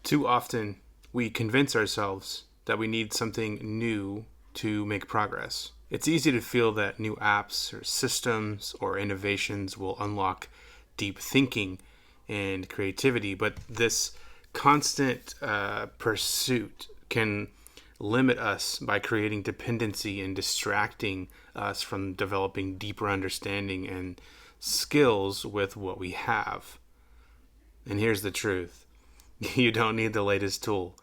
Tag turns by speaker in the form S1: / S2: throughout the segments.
S1: Too often, we convince ourselves that we need something new to make progress. It's easy to feel that new apps or systems or innovations will unlock deep thinking and creativity, but this constant pursuit can limit us by creating dependency and distracting us from developing deeper understanding and skills with what we have. And here's the truth. You don't need the latest tool,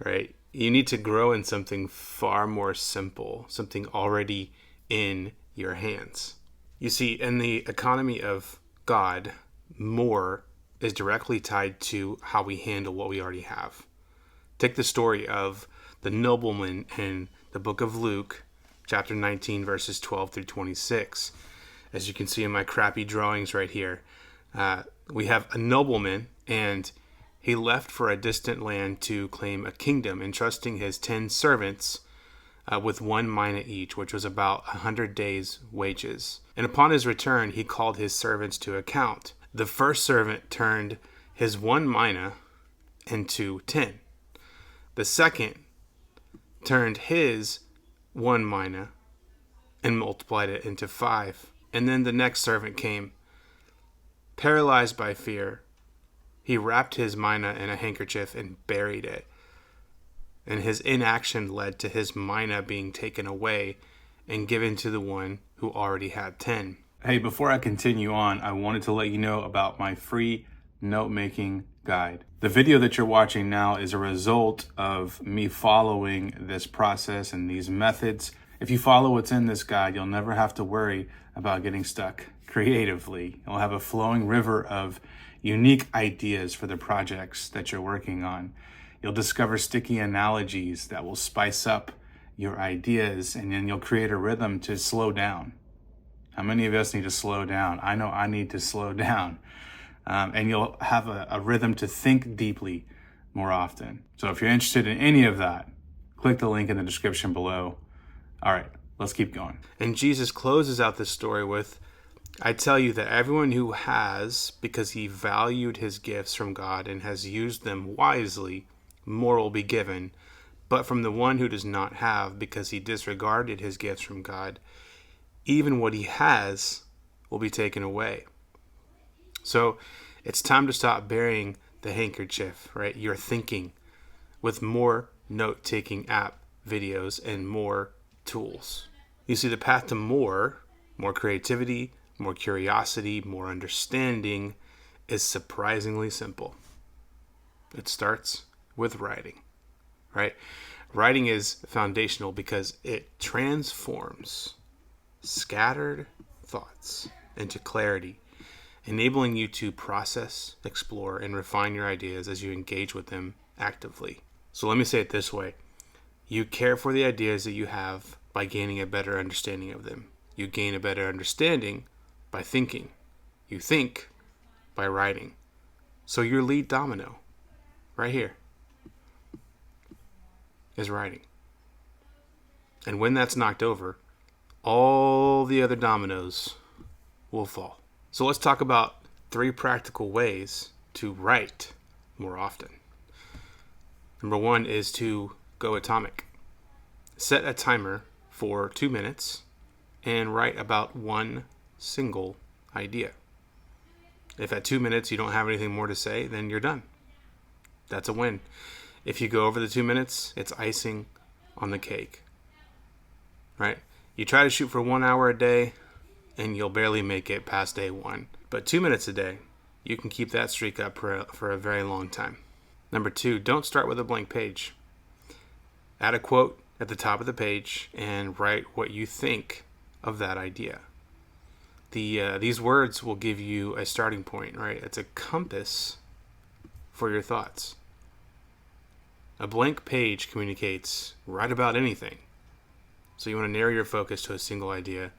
S1: right? You need to grow in something far more simple, something already in your hands. You see, in the economy of God, more is directly tied to how we handle what we already have. Take the story of the nobleman in the book of Luke, chapter 19, verses 12 through 26. As you can see in my crappy drawings right here, we have a nobleman, and he left for a distant land to claim a kingdom, entrusting his 10 servants with 1 mina each, which was about 100 days' wages. And upon his return, he called his servants to account. The first servant turned his 1 mina into 10. The second turned his 1 mina and multiplied it into 5. And then the next servant came. Paralyzed by fear, he wrapped his mina in a handkerchief and buried it. And his inaction led to his mina being taken away and given to the one who already had 10. Hey, before I continue on, I wanted to let you know about my free note-making guide. The video that you're watching now is a result of me following this process and these methods. If you follow what's in this guide, you'll never have to worry about getting stuck creatively. You'll have a flowing river of unique ideas for the projects that you're working on. You'll discover sticky analogies that will spice up your ideas, and then you'll create a rhythm to slow down. How many of us need to slow down? I know I need to slow down. And you'll have a rhythm to think deeply more often. So if you're interested in any of that, click the link in the description below. All right, let's keep going. And Jesus closes out this story with, I tell you that everyone who has, because he valued his gifts from God and has used them wisely, more will be given. But from the one who does not have, because he disregarded his gifts from God, even what he has will be taken away. So it's time to stop burying the handkerchief, right? You're thinking with more note-taking app videos and more tools. You see, the path to more creativity, more curiosity, more understanding is surprisingly simple. It starts with writing, right? Writing is foundational because it transforms scattered thoughts into clarity, enabling you to process, explore, and refine your ideas as you engage with them actively. So let me say it this way. You care for the ideas that you have by gaining a better understanding of them. You gain a better understanding by thinking. You think by writing. So your lead domino, right here, is writing. And when that's knocked over, all the other dominoes will fall. So let's talk about 3 practical ways to write more often. Number 1 is to go atomic. Set a timer for 2 minutes and write about 1 single idea. If at 2 minutes you don't have anything more to say, then you're done. That's a win. If you go over the 2 minutes, it's icing on the cake, right? You try to shoot for 1 hour a day and you'll barely make it past day 1. But 2 minutes a day, you can keep that streak up for a very long time. Number 2, don't start with a blank page. Add a quote at the top of the page and write what you think of that idea. These words will give you a starting point, right? It's a compass for your thoughts. A blank page communicates right about anything. So you want to narrow your focus to a single idea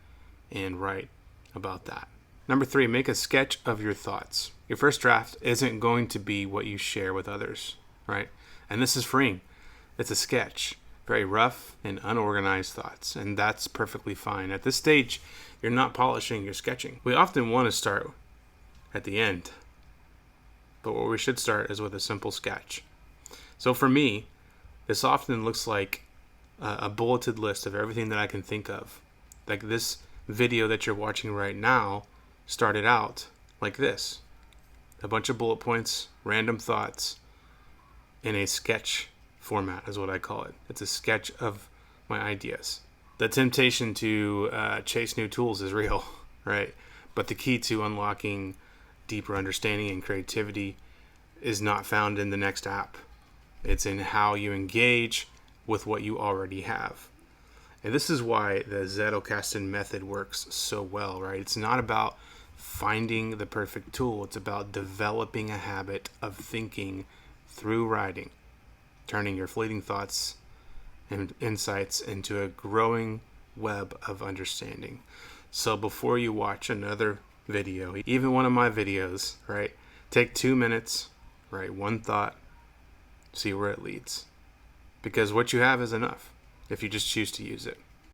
S1: and write about that. Number 3, make a sketch of your thoughts. Your first draft isn't going to be what you share with others, right? And this is freeing. It's a sketch. Very rough and unorganized thoughts, and that's perfectly fine. At this stage, you're not polishing, you're sketching. We often want to start at the end, but where we should start is with a simple sketch. So for me, this often looks like a bulleted list of everything that I can think of. Like this video that you're watching right now started out like this. A bunch of bullet points, random thoughts, in a sketch format is what I call it. It's a sketch of my ideas. The temptation to chase new tools is real, right? But the key to unlocking deeper understanding and creativity is not found in the next app. It's in how you engage with what you already have. And this is why the Zettelkasten method works so well, right? It's not about finding the perfect tool. It's about developing a habit of thinking through writing, turning your fleeting thoughts and insights into a growing web of understanding. So before you watch another video, even one of my videos, right, take 2 minutes, write one thought, see where it leads. Because what you have is enough if you just choose to use it.